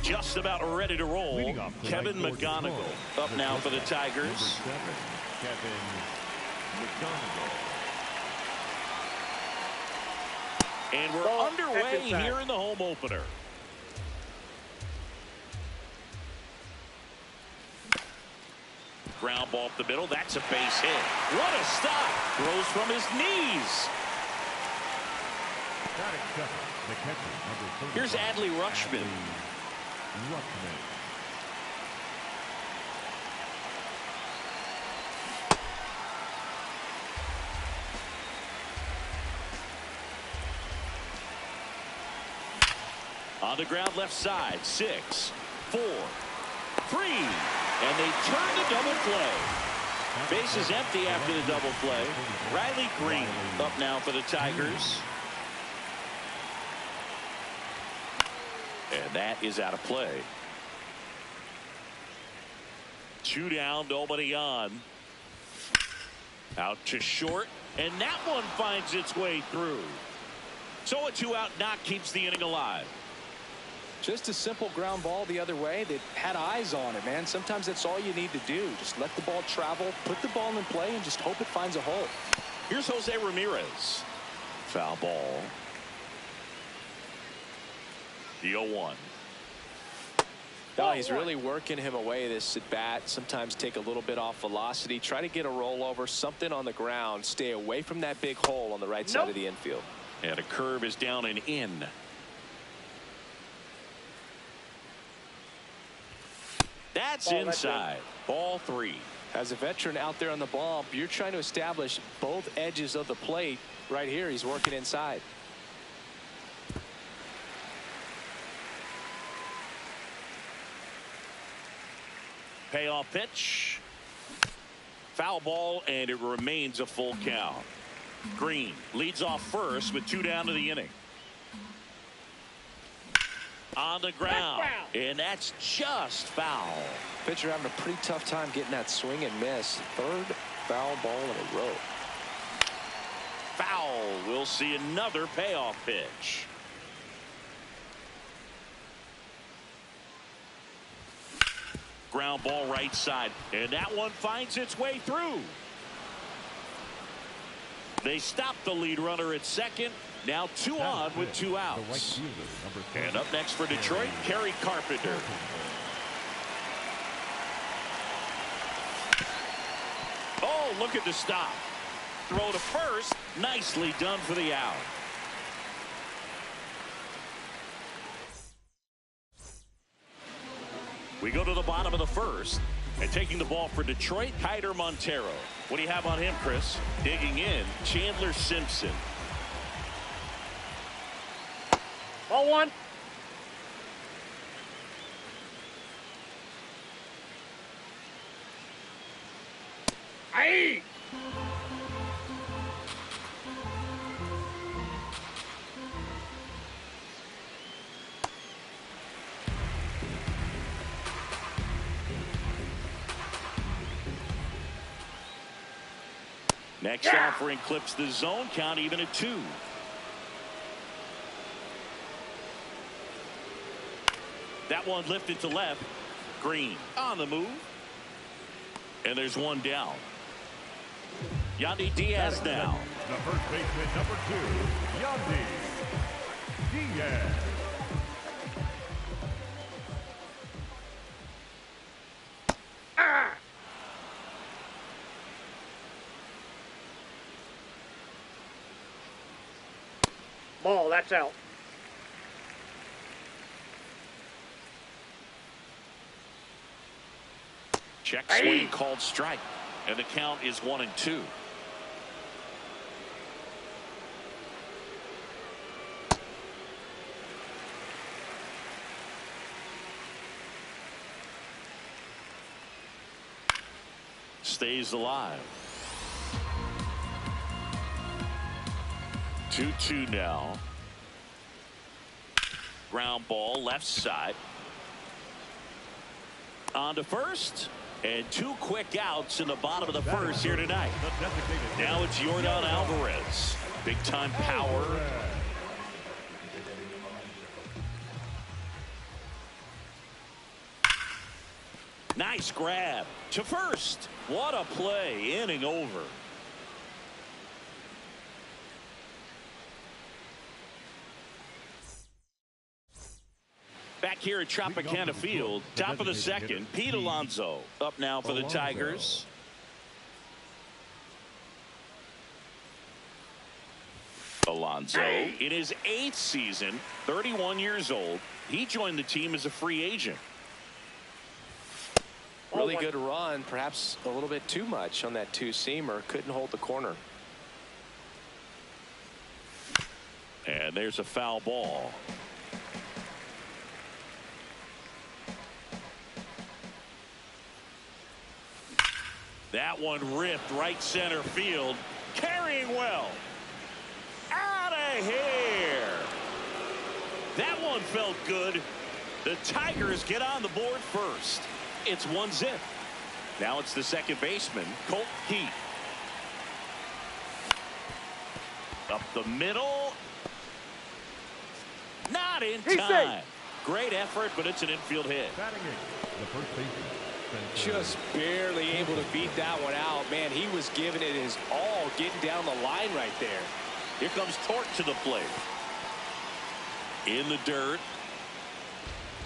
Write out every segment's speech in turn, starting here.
just about ready to roll. Kevin McGonigal up now for the Tigers. Kevin McGonigal. And we're underway here in the home opener. Ground ball up the middle. That's a base hit. What a stop. Throws from his knees. Here's Adley Rutschman. On the ground left side. 6, 4, 3. And they turn the double play. Base is empty after the double play. Riley Green up now for the Tigers. And that is out of play. 2 down, nobody on. Out to short, and that one finds its way through. So a 2-out knock keeps the inning alive. Just a simple ground ball the other way. They had eyes on it, man. Sometimes that's all you need to do. Just let the ball travel, put the ball in play, and just hope it finds a hole. Here's Jose Ramirez. Foul ball. The 0-1. Oh, he's really working him away this at bat. Sometimes take a little bit off velocity. Try to get a rollover, something on the ground. Stay away from that big hole on the right side of the infield. And a curve is down and in. That's inside. Ball 3. As a veteran out there on the ball, you're trying to establish both edges of the plate. Right here, he's working inside. Payoff pitch. Foul ball, and it remains a full count. Green leads off first with 2 down to the inning. On the ground, and that's just foul. Pitcher having a pretty tough time getting that swing and miss. 3rd foul ball in a row. Foul. We'll see another payoff pitch. Ground ball right side, and that one finds its way through. They stop the lead runner at second. Now 2 on with 2 outs. And up next for Detroit, Kerry Carpenter. Oh, look at the stop. Throw to first. Nicely done for the out. We go to the bottom of the first. And taking the ball for Detroit, Keider Montero. What do you have on him, Chris? Digging in, Chandler Simpson. Ball 1. Aye. Next offering clips the zone count even at 2. That one lifted to left. Green on the move. And there's 1 down. Yandy Diaz now. The first baseman, number 2, Yandy Diaz. Ball, that's out. Check swing called strike. And the count is 1-2. Stays alive. 2-2 now. Ground ball left side. On to first. And 2 quick outs in the bottom of the first here tonight. Now it's Yordan Alvarez. Big time power. Nice grab to first. What a play. Inning over. Back here at Tropicana Field, top of the second, Pete Alonso up now for the Tigers. Alonso in his 8th season, 31 years old. He joined the team as a free agent. Really good run, perhaps a little bit too much on that two-seamer. Couldn't hold the corner. And there's a foul ball. That one ripped right center field. Carrying well. Out of here. That one felt good. The Tigers get on the board first. It's 1-0. Now it's the second baseman, Colt Heat. Up the middle. Not in time. Great effort, but it's an infield hit. The first baseman. Just barely able to beat that one out. Man, he was giving it his all, getting down the line right there. Here comes Torque to the plate. In the dirt.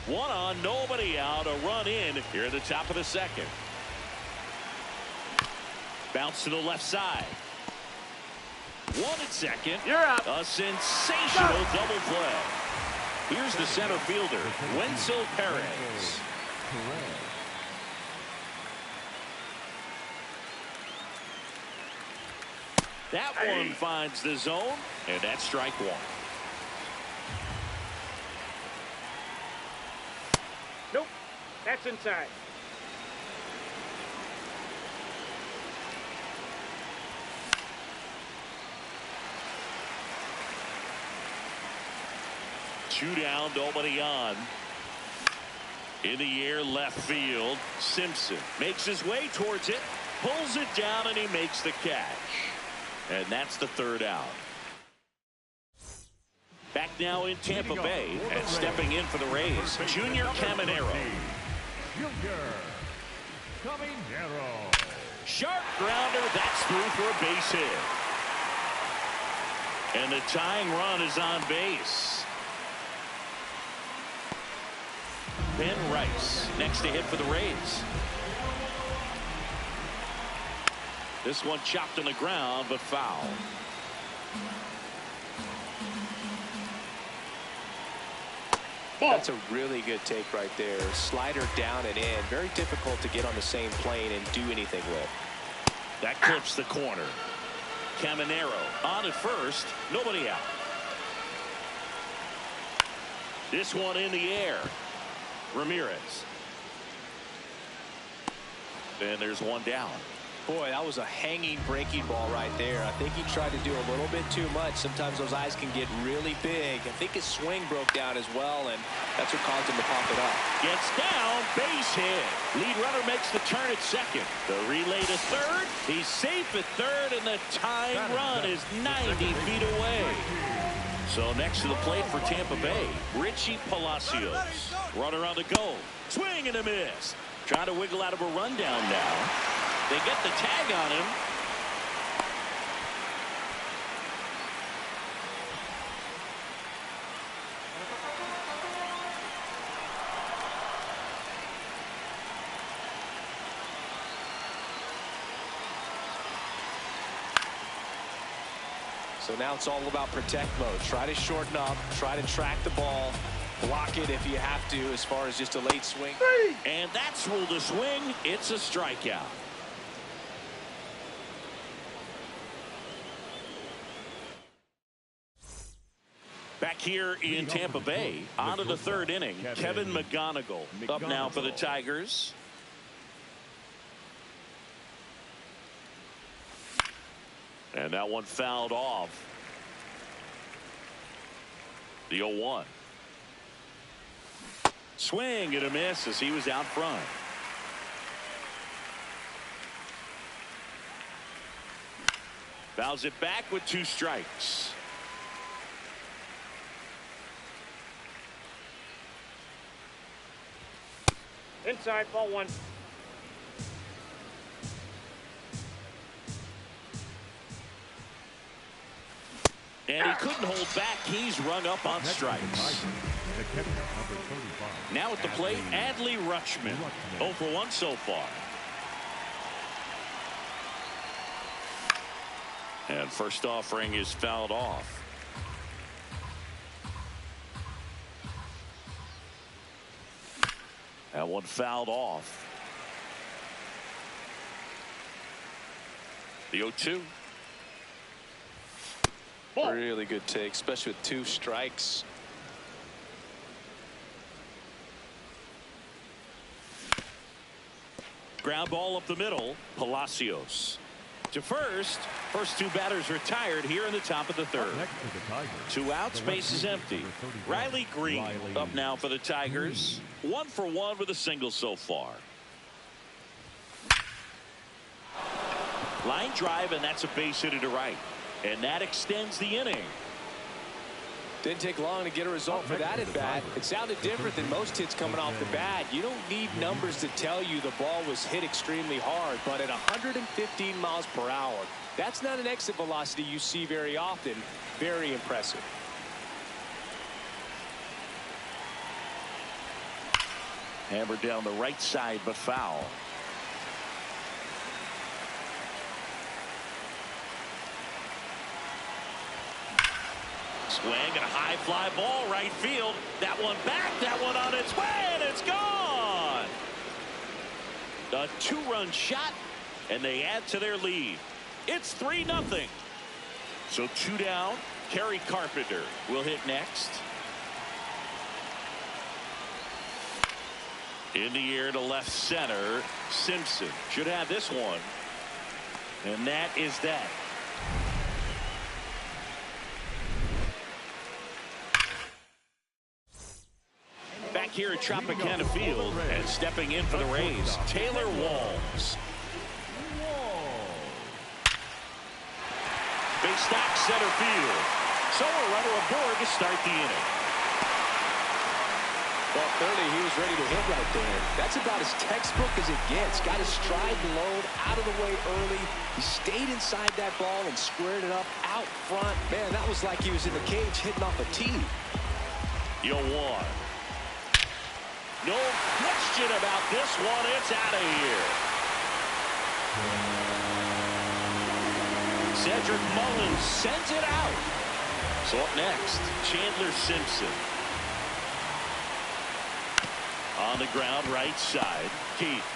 One on, nobody out. A run in here at the top of the second. Bounce to the left side. One at second. You're up. A sensational double play. Here's the center fielder, Wenzel Perez. That one finds the zone, and that's strike one. Nope. That's inside. Two down, nobody on. In the air, left field. Simpson makes his way towards it, pulls it down, and he makes the catch. And that's the third out. Back now in Tampa Bay, and stepping in for the Rays, Junior Caminero. Sharp grounder, that's through for a base hit. And the tying run is on base. Ben Rice next to hit for the Rays. This one chopped on the ground, but foul. That's a really good take right there. Slider down and in. Very difficult to get on the same plane and do anything with. That clips the corner. Caminero on at first. Nobody out. This one in the air. Ramirez. And there's one down. Boy, that was a hanging breaking ball right there. I think he tried to do a little bit too much. Sometimes those eyes can get really big. I think his swing broke down as well, and that's what caused him to pop it up. Gets down, base hit. Lead runner makes the turn at second. The relay to third. He's safe at third, and the tying run is 90 feet away. So next to the plate for Tampa Bay, Richie Palacios. Runner on the go. Swing and a miss. Trying to wiggle out of a rundown now. They get the tag on him. So now it's all about protect mode. Try to shorten up, try to track the ball, block it if you have to as far as just a late swing. And that's ruled a swing. It's a strikeout. Back here in Tampa Bay, on to the third inning, Kevin McGonigal up now for the Tigers. And that one fouled off. The 0-1. Swing and a miss as he was out front. Fouls it back with 2 strikes. Inside, ball 1. And he couldn't hold back. He's rung up on strikes. The catcher, number 35. Now at the plate, Adley Rutschman. 0 for 1 so far. And first offering is fouled off. That one fouled off. The 0-2. Really good take, especially with 2 strikes. Ground ball up the middle. Palacios to first. First 2 batters retired here in the top of the 3rd. Next to the Tigers. 2 outs, base is empty. Riley Green up now for the Tigers. 1 for 1 with a single so far. Line drive, and that's a base hit to right. And that extends the inning. Didn't take long to get a result for that at bat. It sounded different than most hits coming off the bat. You don't need numbers to tell you the ball was hit extremely hard, but at 115 miles per hour, that's not an exit velocity you see very often. Very impressive. Hammered down the right side, but foul. Swing and a high fly ball right field. That one back, that one on its way, and it's gone. A 2-run shot, and they add to their lead. It's 3-0. So 2 down. Kerry Carpenter will hit next. In the air to left center. Simpson should have this one. And that is that. Back here at Tropicana Field, and stepping in for the Rays, Taylor Walls. Base stock center field. So a runner aboard to start the inning. Well, clearly he was ready to hit right there. That's about as textbook as it gets. Got his stride load out of the way early. He stayed inside that ball and squared it up out front. Man, that was like he was in the cage hitting off a tee. 0-1. No question about this one. It's out of here. Cedric Mullins sends it out. So up next, Chandler Simpson. On the ground, right side. Keith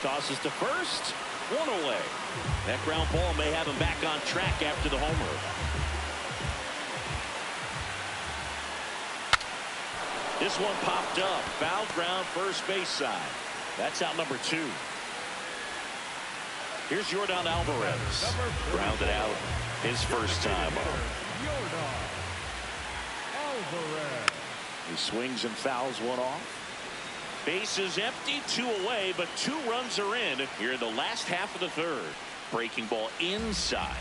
tosses to first. 1 away. That ground ball may have him back on track after the homer. This one popped up. Foul ground, first base side. That's out number 2. Here's Yordan Alvarez. Grounded out his first time up. Yordan Alvarez. He swings and fouls one off. Base is empty, 2 away, but 2 runs are in here in the last half of the 3rd. Breaking ball inside.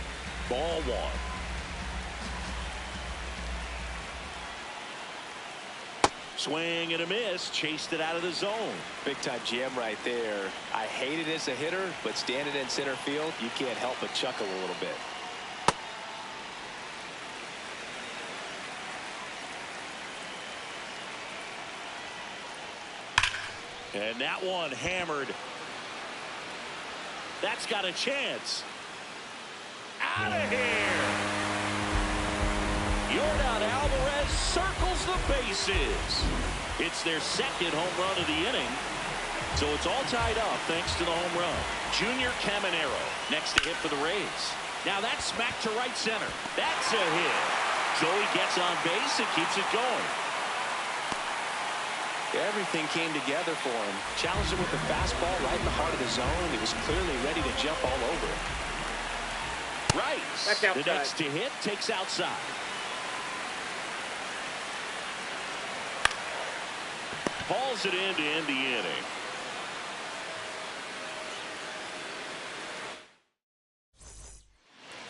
Ball 1. Swing and a miss. Chased it out of the zone. Big time jam right there. I hate it as a hitter, but standing in center field, you can't help but chuckle a little bit. And that one hammered. That's got a chance. Out of here. Yordan Alvarez circles the bases. It's their 2nd home run of the inning. So it's all tied up thanks to the home run. Junior Caminero next to hit for the Rays. Now that's smacked to right center. That's a hit. Joey gets on base and keeps it going. Everything came together for him. Challenged him with the fastball right in the heart of the zone. He was clearly ready to jump all over it. Right. The next to hit takes outside. Hauls it in to end the inning.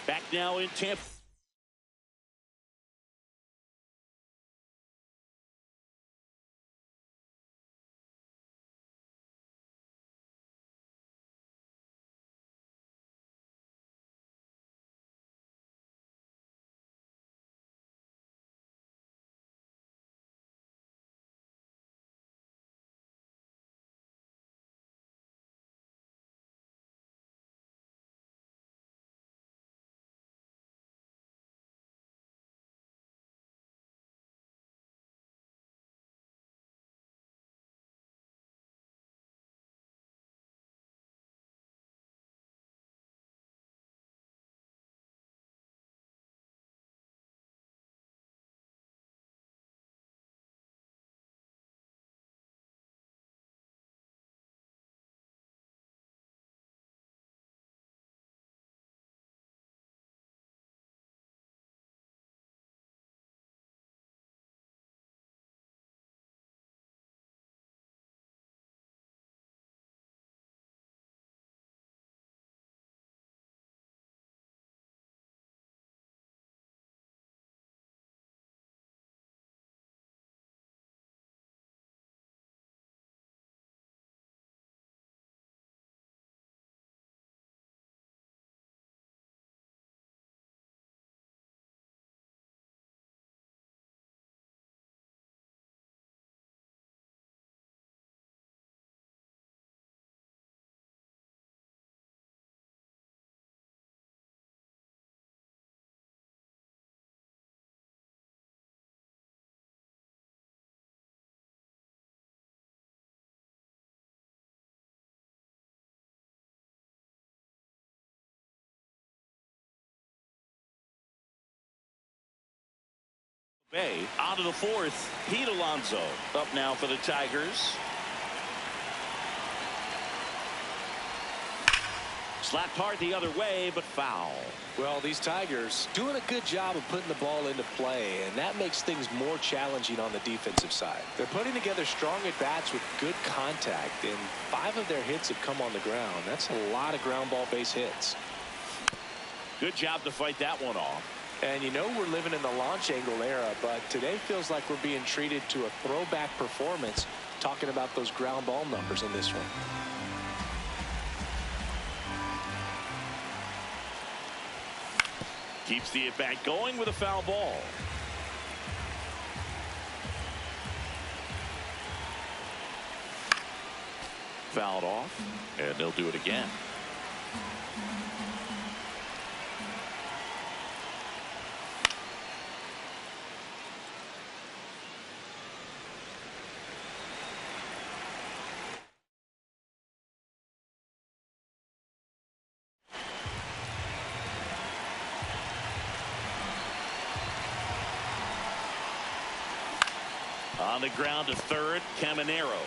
Back now in Tampa. Bay onto the fourth. Pete Alonso up now for the Tigers. Slapped hard the other way, but foul. Well, these Tigers doing a good job of putting the ball into play, and that makes things more challenging on the defensive side. They're putting together strong at-bats with good contact, and 5 of their hits have come on the ground. That's a lot of ground ball base hits. Good job to fight that one off. And you know we're living in the launch angle era, but today feels like we're being treated to a throwback performance, talking about those ground ball numbers in this one. Keeps the at-bat going with a foul ball. Fouled off, and they'll do it again. On the ground to third, Caminero.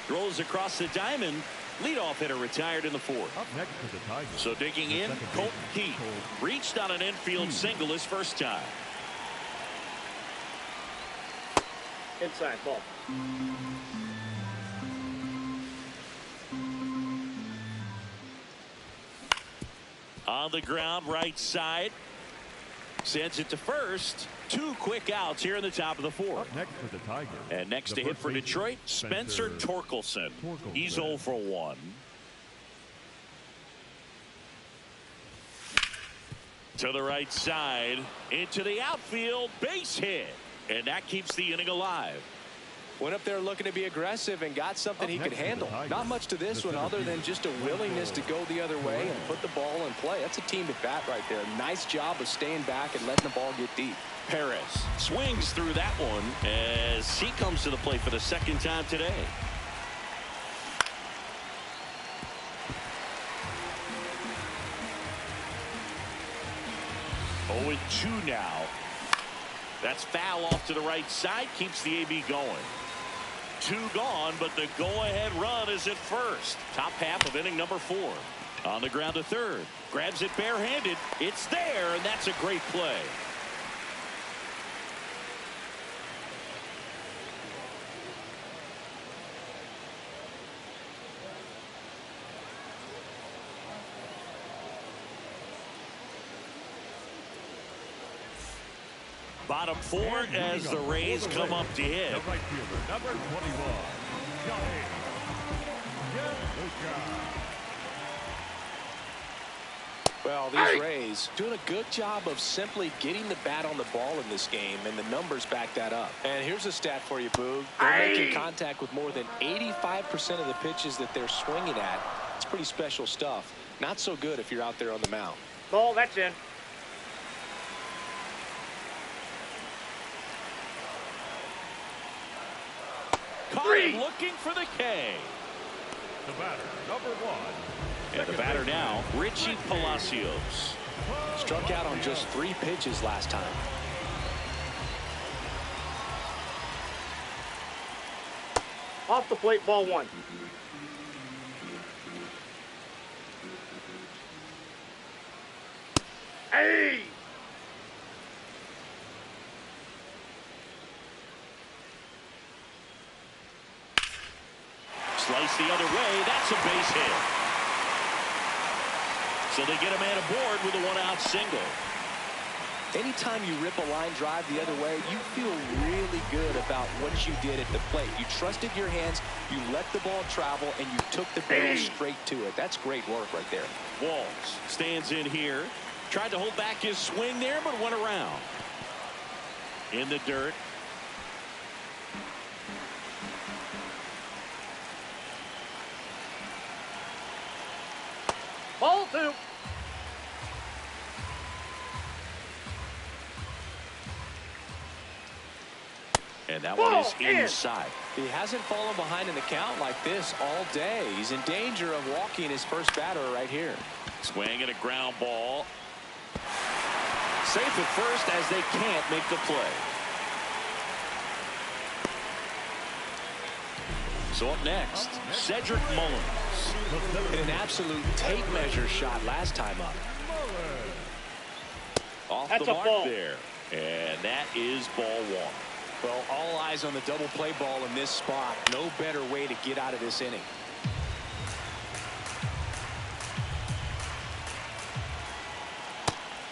Rolls across the diamond. Leadoff hitter retired in the fourth. Up next to the Tigers. So digging in, Colton Keith reached on an infield single his first time. Inside ball. On the ground, right side. Sends it to first. 2 quick outs here in the top of the fourth. Up next to the Tigers. And next to hit for Detroit, Spencer Torkelson. He's 0 for 1. To the right side, into the outfield, base hit. And that keeps the inning alive. Went up there looking to be aggressive and got something he could handle. Not much to this one other than just a willingness to go the other way and put the ball in play. That's a team at bat right there. Nice job of staying back and letting the ball get deep. Perez swings through that one as he comes to the plate for the second time today. Oh, and 2 now. That's foul off to the right side. Keeps the AB going. 2 gone, but the go-ahead run is at first. Top half of inning number 4. On the ground to third. Grabs it barehanded. It's there, and that's a great play. Bottom 4 as the Rays come up to hit. The right fielder, number 21, Johnny Gianluca. Well, these Rays doing a good job of simply getting the bat on the ball in this game, and the numbers back that up. And here's a stat for you, Boog. They're making contact with more than 85% of the pitches that they're swinging at. It's pretty special stuff. Not so good if you're out there on the mound. Ball, that's in. Caught him looking for the K. The batter, number 1. And the batter now, Richie Palacios. Struck out on just 3 pitches last time. Off the plate, ball 1. Hey! Slice the other way. That's a base hit. So they get a man aboard with a 1-out single. Anytime you rip a line drive the other way, you feel really good about what you did at the plate. You trusted your hands, you let the ball travel, and you took the barrel straight to it. That's great work right there. Walls stands in here. Tried to hold back his swing there, but went around. In the dirt. Ball 2. And that one is inside. He hasn't fallen behind in the count like this all day. He's in danger of walking his first batter right here. Swing and a ground ball. Safe at first as they can't make the play. So up next, Cedric Mullins. Hit an absolute tape measure shot last time up. Off That's the a mark ball. there. And that is ball one. Well, all eyes on the double play ball in this spot. No better way to get out of this inning.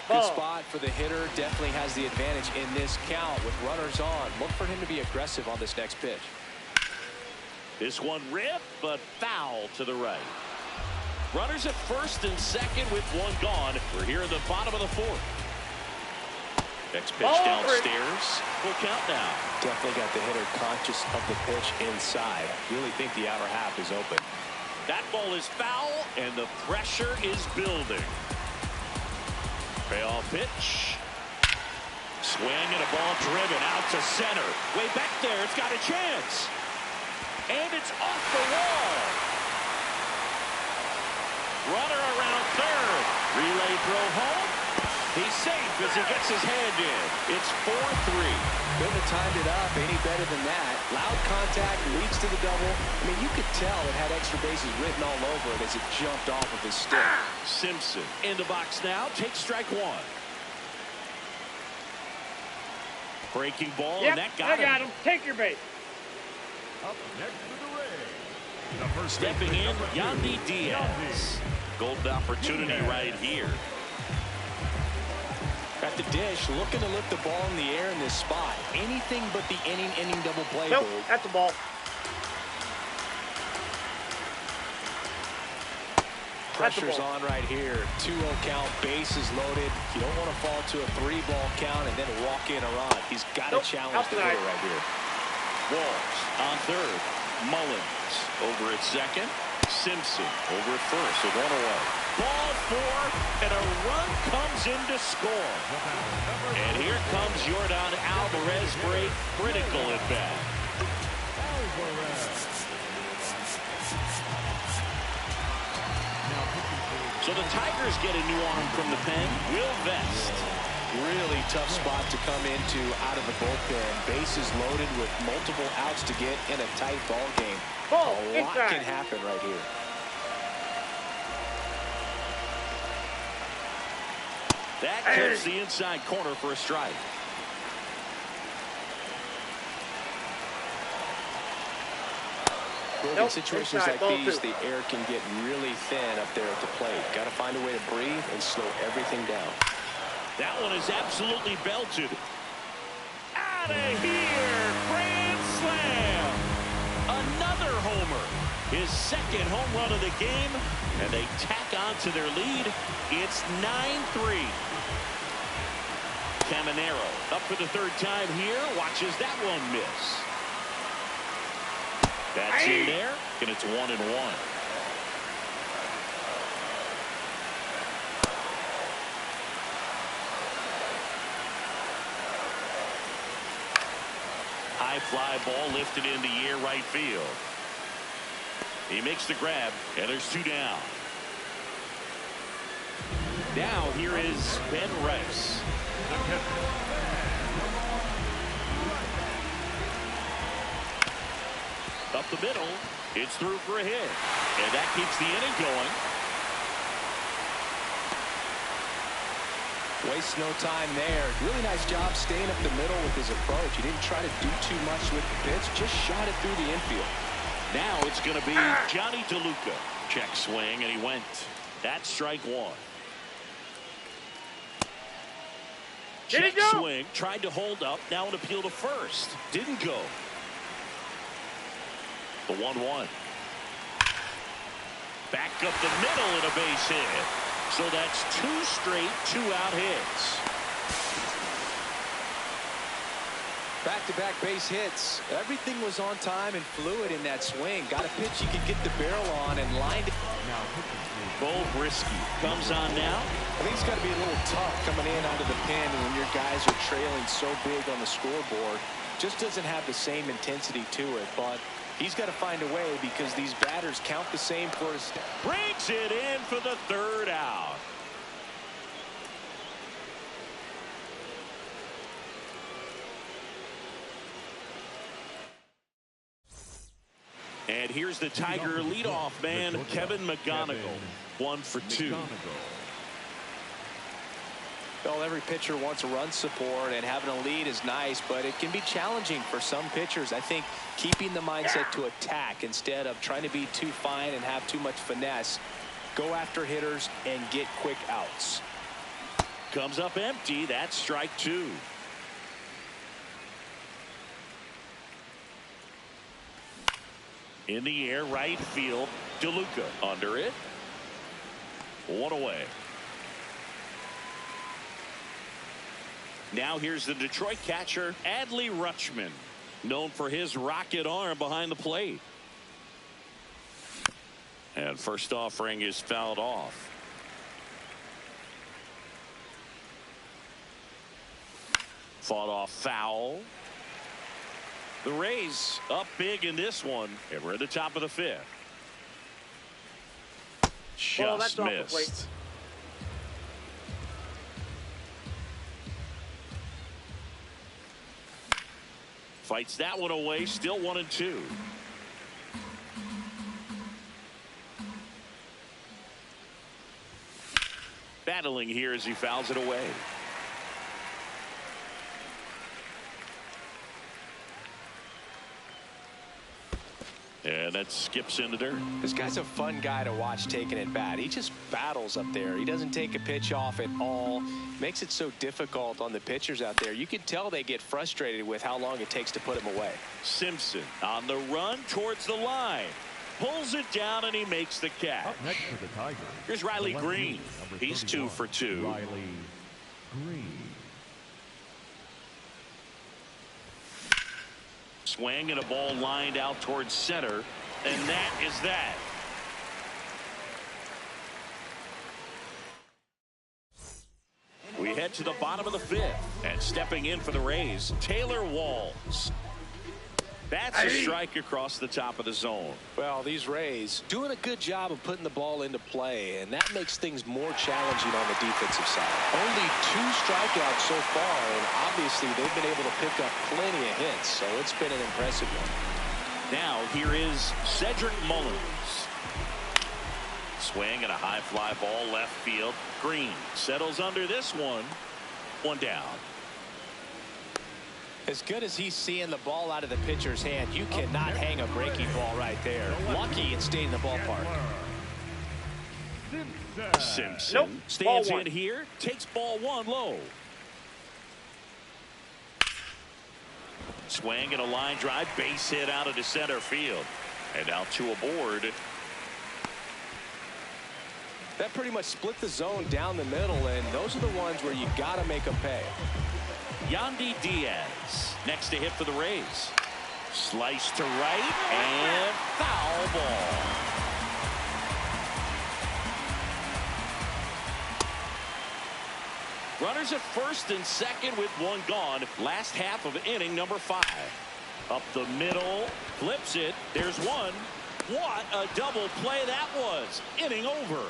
Good spot for the hitter. Definitely has the advantage in this count with runners on. Look for him to be aggressive on this next pitch. This one ripped, but foul to the right. Runners at first and second with one gone. We're here in the bottom of the fourth. Next pitch downstairs. Full count now. Definitely got the hitter conscious of the pitch inside. Really think the outer half is open. That ball is foul, and the pressure is building. Payoff pitch. Swing and a ball driven out to center. Way back there. It's got a chance. And it's off the wall. Runner around third. Relay throw home. He's safe as he gets his hand in. It's 4-3. Couldn't have timed it up any better than that. Loud contact leads to the double. I mean, you could tell it had extra bases written all over it as it jumped off of his stick. Simpson in the box now. Takes strike one. Breaking ball, Yep, and that got I him. got him. Take your base. Up next to the ring, the first Stepping in, baseman, Yandy Diaz. Golden opportunity right here. At the dish, looking to lift the ball in the air in this spot. Anything but the inning double play. Nope, Boo. that's a ball. Pressure's on right here. 2-0 count, bases loaded. You don't want to fall to a 3-ball count and then walk in a run. He's got to challenge the hitter right here. Walls on third. Mullins over at second. Simpson over at first. So one away. Ball four, and a run comes in to score. And here comes Yordan Alvarez for a critical at bat. So the Tigers get a new arm from the pen. Will Vest. Really tough spot to come into out of the bullpen. Bases loaded with multiple outs to get in a tight ball game. Ball, A lot inside. can happen right here. That gets the inside corner for a strike. In situations inside, like ball these, two. the air can get really thin up there at the plate. Got to find a way to breathe and slow everything down. That one is absolutely belted. Out of here! Grand slam! Another homer. His second home run of the game. And they tack on to their lead. It's 9-3. Caminero up for the third time here. Watches that one miss. That's in there, and it's 1-1. High fly ball lifted in the air right field. He makes the grab, and there's two down. Now here is Ben Rice. Up the middle, it's through for a hit, and that keeps the inning going. Wastes no time there. Really nice job staying up the middle with his approach. He didn't try to do too much with the pitch, just shot it through the infield. Now it's going to be Johnny DeLuca. Check swing, and he went. That's strike one. Check swing, tried to hold up, now an appeal to first. Didn't go. The 1-1. Back up the middle and a base hit. So that's two straight two-out hits. Back-to-back base hits. Everything was on time and fluid in that swing. Got a pitch you could get the barrel on and lined it. Bo Brisky comes on now. I think it's got to be a little tough coming in out of the pen when your guys are trailing so big on the scoreboard. Just doesn't have the same intensity to it, but he's got to find a way because these batters count the same for his. Brings it in for the third out. And here's the Tiger leadoff man, Kevin McGonigal. 1 for 2. Well, every pitcher wants a run support, and having a lead is nice, but it can be challenging for some pitchers. I think keeping the mindset to attack instead of trying to be too fine and have too much finesse. Go after hitters and get quick outs. Comes up empty. That's strike 2. In the air, right field. DeLuca under it. 1 away. Now here's the Detroit catcher, Adley Rutschman, known for his rocket arm behind the plate. And first offering is fouled off. Fought off foul. The Rays up big in this one, and we're at the top of the 5th. Just missed. Fights that one away, still 1-2. Battling here as he fouls it away. And that skips into dirt. This guy's a fun guy to watch taking at bat. He just battles up there. He doesn't take a pitch off at all. Makes it so difficult on the pitchers out there. You can tell they get frustrated with how long it takes to put him away. Simpson on the run towards the line. Pulls it down and he makes the catch. Up next for the Tigers. Here's Riley Green. He's 2 for 2. Riley Green. Swing and a ball lined out towards center, and that is that. We head to the bottom of the 5th, and stepping in for the Rays, Taylor Walls. That's a strike across the top of the zone. Well, these Rays doing a good job of putting the ball into play, and that makes things more challenging on the defensive side. Only 2 strikeouts so far, and obviously they've been able to pick up plenty of hits, so it's been an impressive one. Now here is Cedric Mullins. Swing and a high fly ball left field. Green settles under this one. 1 down. As good as he's seeing the ball out of the pitcher's hand, you cannot hang a breaking ball right there. Lucky it stayed in the ballpark. Simpson Nope. stands Ball in 1. here, takes ball 1 low. Swing and a line drive, base hit out into center field. And now 2 aboard. That pretty much split the zone down the middle, and those are the ones where you got to make them pay. Yandy Diaz next to hit for the Rays. Slice to right and foul ball. Runners at first and second with 1 gone. Last half of inning number 5. Up the middle, flips it. There's 1. What a double play that was. Inning over.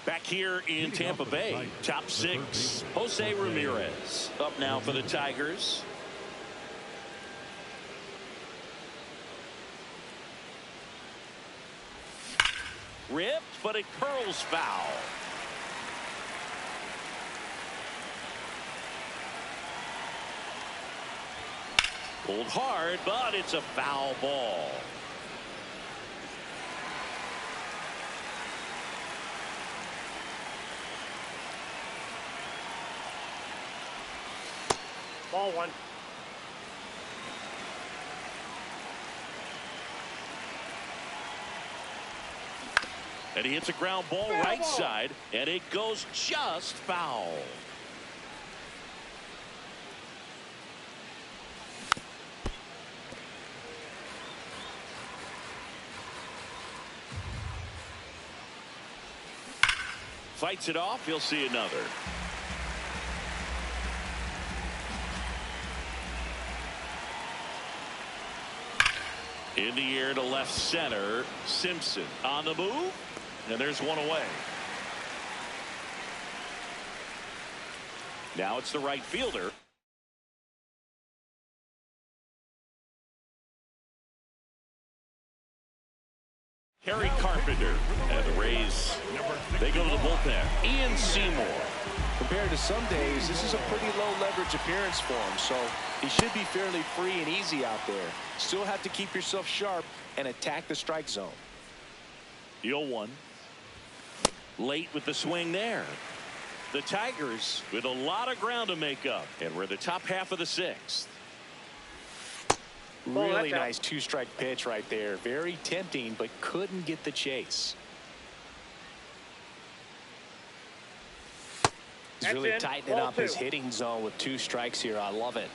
Back here in Tampa Bay, top 6, Jose Ramirez up now for the Tigers. Ripped, but it curls foul. Pulled hard, but it's a foul ball. Ball 1. And he hits a ground ball right side, and it goes just foul. Fights it off. He'll see another. In the air to left center. Simpson on the move. And there's 1 away. Now it's the right fielder. Harry Carpenter. And the Rays, they go to the bullpen. Ian Seymour. Compared to some days, this is a pretty low leverage appearance for him, so he should be fairly free and easy out there. Still have to keep yourself sharp and attack the strike zone. The 0-1. Late with the swing there. The Tigers with a lot of ground to make up, and we're the top half of the sixth. Really nice two-strike pitch right there. Very tempting, but couldn't get the chase. He's really tightening up his hitting zone with 2 strikes here. I love it.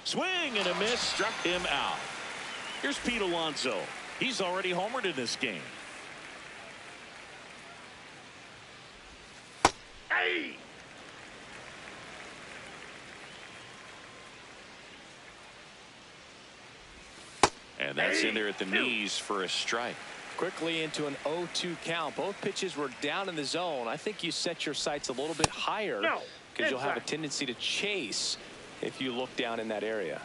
Swing and a miss, struck him out. Here's Pete Alonso. He's already homered in this game. Hey! And that's in there at the knees for a strike. Quickly into an 0-2 count. Both pitches were down in the zone. I think you set your sights a little bit higher because you'll have a tendency to chase if you look down in that area.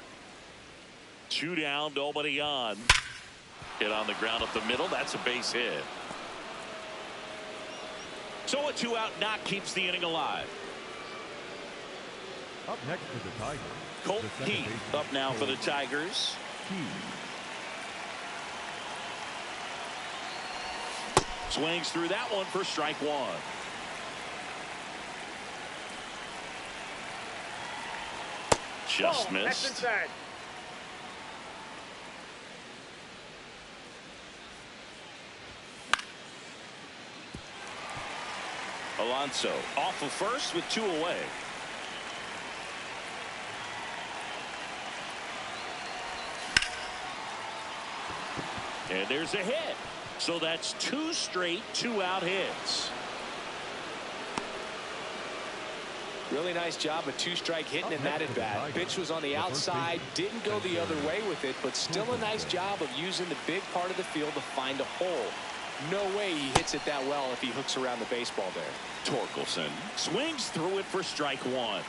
2 down, nobody on. Hit on the ground up the middle. That's a base hit. So a 2-out knock keeps the inning alive. Up next to the Tigers. Colt Heath up now for the Tigers. Swings through that one for strike 1. Just missed. That's inside. Alonso off of first with 2 away. And there's a hit. So that's 2 straight 2-out hits. Really nice job of 2-strike hitting in that at bat. Pitch was on the outside, didn't go the other way with it, but still a nice job of using the big part of the field to find a hole. No way he hits it that well if he hooks around the baseball there. Torkelson swings through it for strike 1.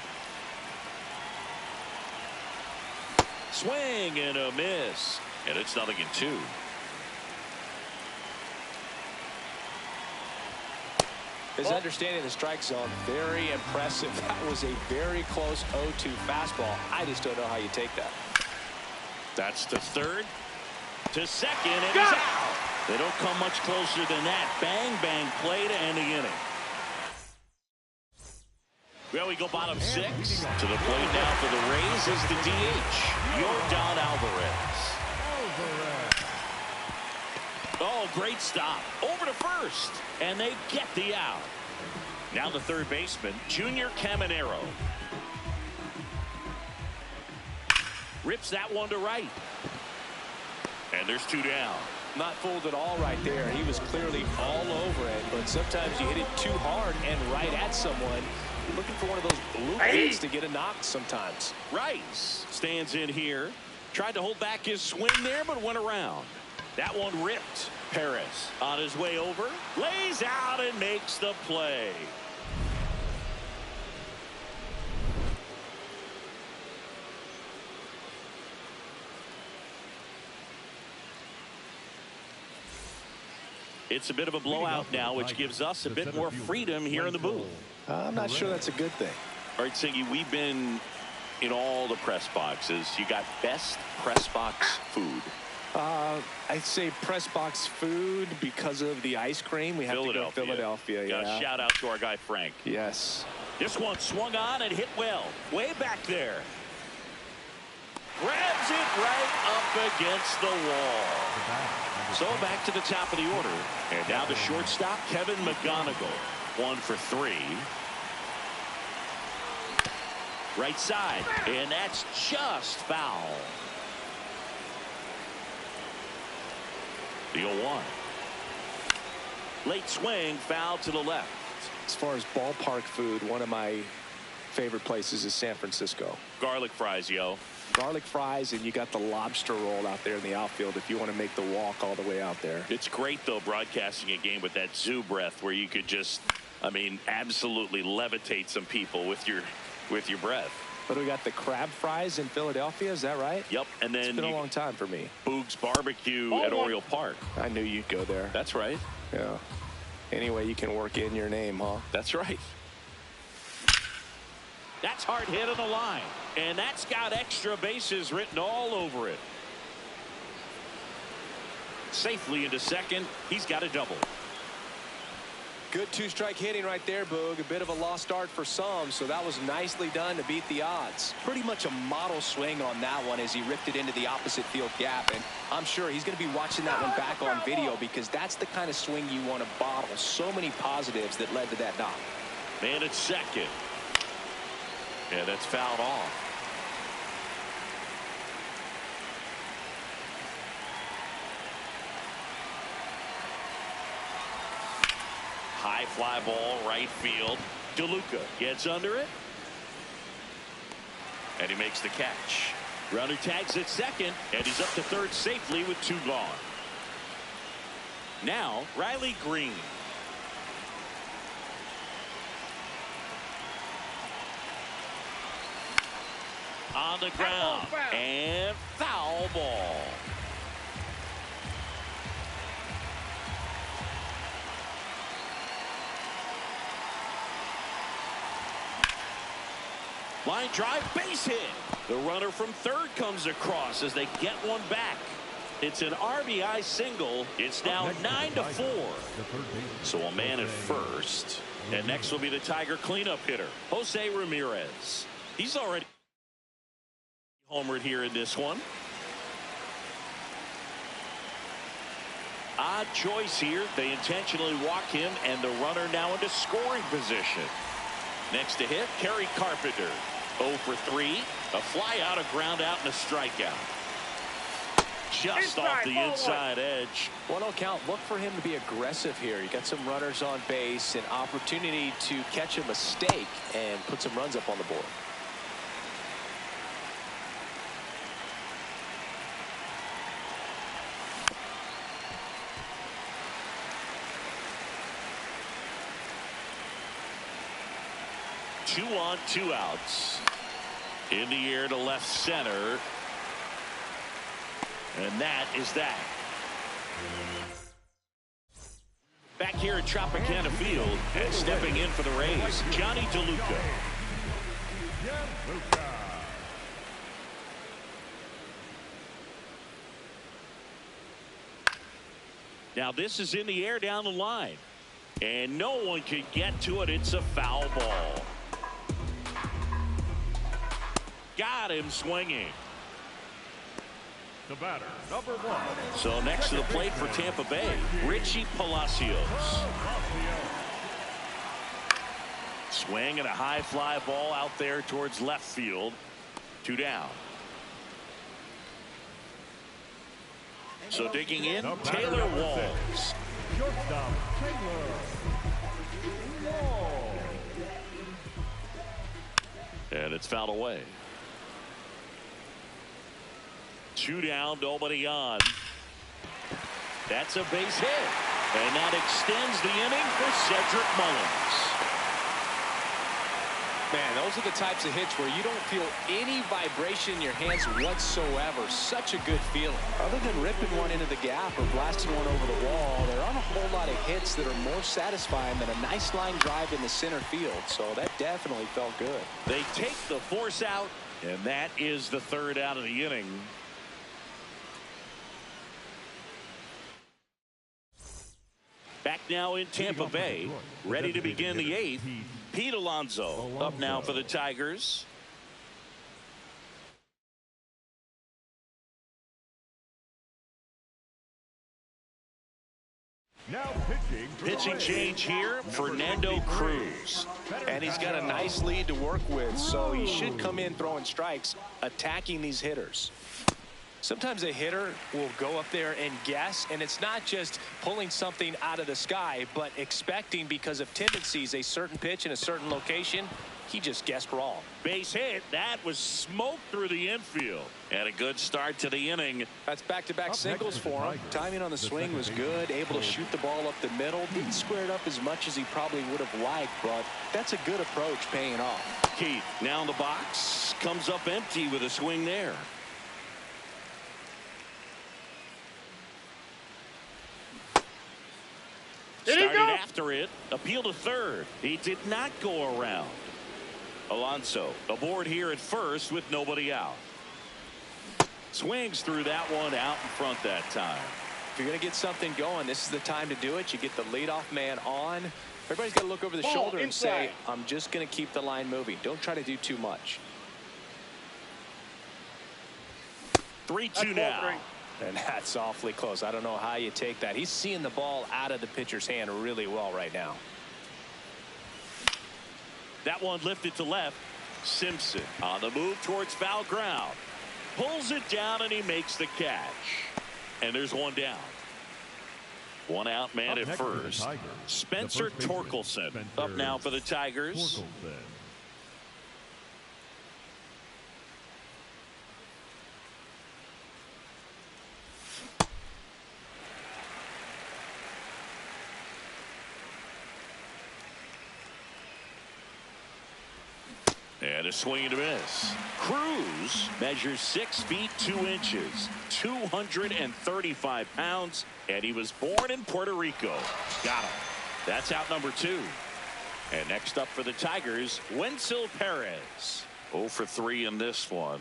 Swing and a miss. And it's 0-2. His understanding of the strike zone, very impressive. That was a very close 0-2 fastball. I just don't know how you take that. That's to third, to second, and he's out. They don't come much closer than that. Bang, bang play to end the inning. Well, we go bottom 6. To the plate now for the Rays is the DH, Yordan Alvarez. Oh, great stop. Over to first. And they get the out. Now the third baseman, Junior Caminero. Rips that one to right. And there's 2 down. Not fooled at all right there. He was clearly all over it. But sometimes you hit it too hard and right at someone. You're looking for one of those blue hits to get a knock sometimes. Rice stands in here. Tried to hold back his swing there, but went around. That one ripped. Perez on his way over, lays out and makes the play. It's a bit of a blowout now, which gives us a bit more freedom here in the booth. I'm not sure that's a good thing. All right, Singy, we've been in all the press boxes. You got best press box food. I'd say press box food because of the ice cream. We have to go Philadelphia. Got a shout out to our guy Frank. Yes. This one swung on and hit well. Way back there. Grabs it right up against the wall. So back to the top of the order. And now the shortstop, Kevin McGonigal. 1 for 3. Right side. And that's just foul. The 0-1. Late swing, foul to the left. As far as ballpark food, one of my favorite places is San Francisco. Garlic fries, yo. Garlic fries, and you got the lobster roll out there in the outfield if you want to make the walk all the way out there. It's great, though, broadcasting a game with that zoo breath where you could just I mean, absolutely levitate some people with your breath. But we got the crab fries in Philadelphia, is that right? Yep, and then it's been a long time for me. Boog's Barbecue at Oriole Park. I knew you'd go there. That's right. Yeah. Anyway, you can work in your name, huh? That's right. That's hard hit on the line, and that's got extra bases written all over it. Safely into second. He's got a double. Good two-strike hitting right there, Boog. A bit of a lost start for some, so that was nicely done to beat the odds. Pretty much a model swing on that one as he ripped it into the opposite field gap, and I'm sure he's going to be watching that one back on video because that's the kind of swing you want to bottle. So many positives that led to that knock. Man at second. Yeah, that's fouled off. High fly ball, right field. DeLuca gets under it. And he makes the catch. Runner tags at second, and he's up to third safely with 2 gone. Now, Riley Green. On the ground, and foul ball. Line drive, base hit. The runner from third comes across as they get one back. It's an RBI single. It's now 9-4. So a man at first. And next will be the Tiger cleanup hitter, Jose Ramirez. He's already homered here in this one. Odd choice here. They intentionally walk him, and the runner now into scoring position. Next to hit, Kerry Carpenter. 0 for 3. A fly out, a ground out, and a strikeout. Just off the inside edge. 1-0 count. Look for him to be aggressive here. You got some runners on base, an opportunity to catch a mistake and put some runs up on the board. Two on, 2 outs. In the air to left center. And that is that. Back here at Tropicana Field, and stepping in for the Rays, Johnny DeLuca. Now this is in the air down the line. And no one can get to it. It's a foul ball. Got him swinging. The batter, number 1. So next to the plate for Tampa Bay, Richie Palacios. Swing and a high fly ball out there towards left field. 2 down. So digging in, Taylor Walls. Shortstop, Taylor Wall. And it's fouled away. 2 down, nobody on. That's a base hit. And that extends the inning for Cedric Mullins. Man, those are the types of hits where you don't feel any vibration in your hands whatsoever. Such a good feeling. Other than ripping one into the gap or blasting one over the wall, there aren't a whole lot of hits that are more satisfying than a nice line drive in the center field. So that definitely felt good. They take the force out, and that is the 3rd out of the inning. Back now in Tampa Bay, ready to begin the 8th. Pete Alonso up now for the Tigers. Now pitching change here, Fernando Cruz. And he's got a nice lead to work with, so he should come in throwing strikes, attacking these hitters. Sometimes a hitter will go up there and guess, and it's not just pulling something out of the sky, but expecting because of tendencies a certain pitch in a certain location. He just guessed wrong. Base hit. That was smoke through the infield. And a good start to the inning. That's back-to-back singles for him. Timing on the swing was good. Able to shoot the ball up the middle. Didn't square it up as much as he probably would have liked, but that's a good approach paying off. Keith now in the box. Comes up empty with a swing there. Started after it. Appeal to third. He did not go around. Alonso aboard here at first with nobody out. Swings through that one out in front that time. If you're going to get something going, this is the time to do it. You get the leadoff man on. Everybody's got to look over the shoulder and say, I'm just going to keep the line moving. Don't try to do too much. 3-2 now. And that's awfully close. I don't know how you take that. He's seeing the ball out of the pitcher's hand really well right now. That one lifted to left. Simpson on the move towards foul ground. Pulls it down and he makes the catch. And there's one down. One out man at first. Spencer Torkelson up now for the Tigers. And a swing and a miss. Cruz measures 6 feet 2 inches, 235 pounds, and he was born in Puerto Rico. Got him. That's out number 2. And next up for the Tigers, Wenzel Perez. 0 for 3 in this one.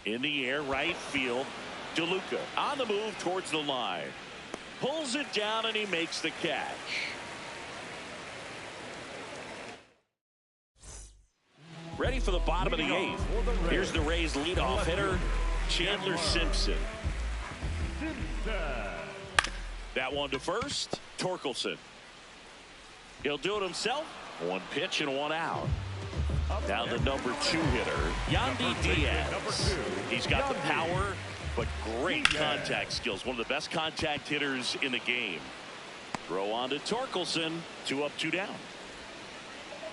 In the air, right field. DeLuca on the move towards the line. Pulls it down and he makes the catch. Ready for the bottom of the 8th. Here's the Rays leadoff hitter, Chandler Simpson. That one to first, Torkelson. He'll do it himself. 1 pitch and 1 out. Now the number 2 hitter, Yandy Diaz. He's got the power, but great contact skills. One of the best contact hitters in the game. Throw on to Torkelson. 2 up, 2 down.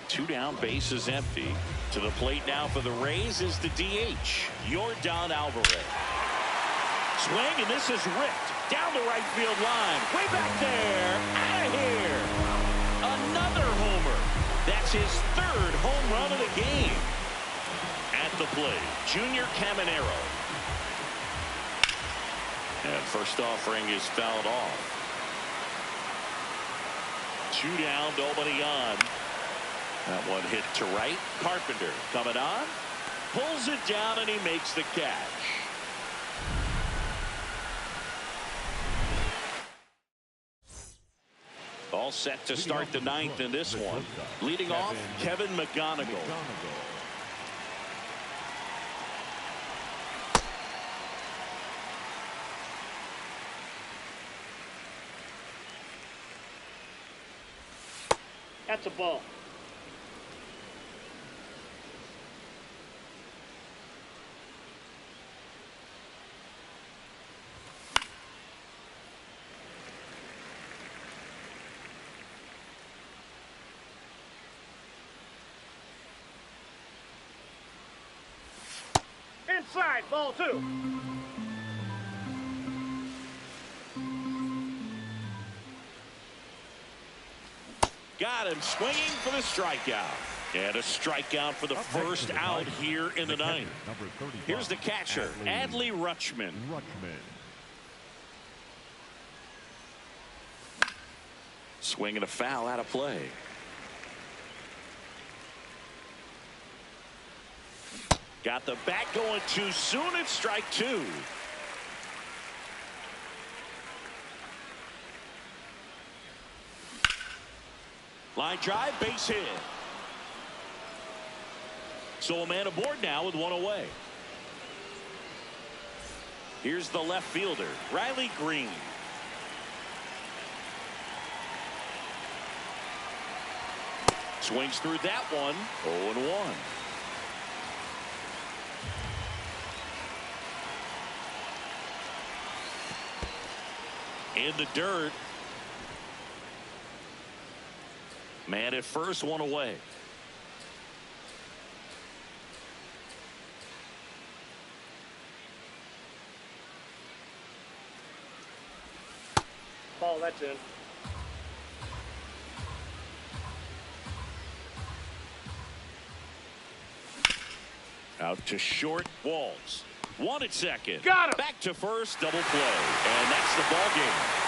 2 down, base is empty. To the plate now for the Rays is the DH, Yordan Alvarez. Swing, and this is ripped down the right field line. Way back there, out of here. Another homer. That's his 3rd home run of the game. At the plate, Junior Caminero. And first offering is fouled off. 2 down, nobody on. That one hit to right. Carpenter coming on. Pulls it down and he makes the catch. All set to start the 9th in this one. Leading off, Kevin McGonigal. That's a ball. Inside, ball 2. Got him swinging for the strikeout. And a strikeout for the first out here in the 9th. Here's the catcher, Adley Rutschman. Swinging a foul out of play. Got the bat going too soon. It's strike 2. Line drive, base hit. So a man aboard now with 1 away. Here's the left fielder, Riley Green. Swings through that one. 0-1. In the dirt. Man at first, one away. Ball, that's in. Out to short. Walls. One at second. Got him. Back to first. Double play. And that's the ball game.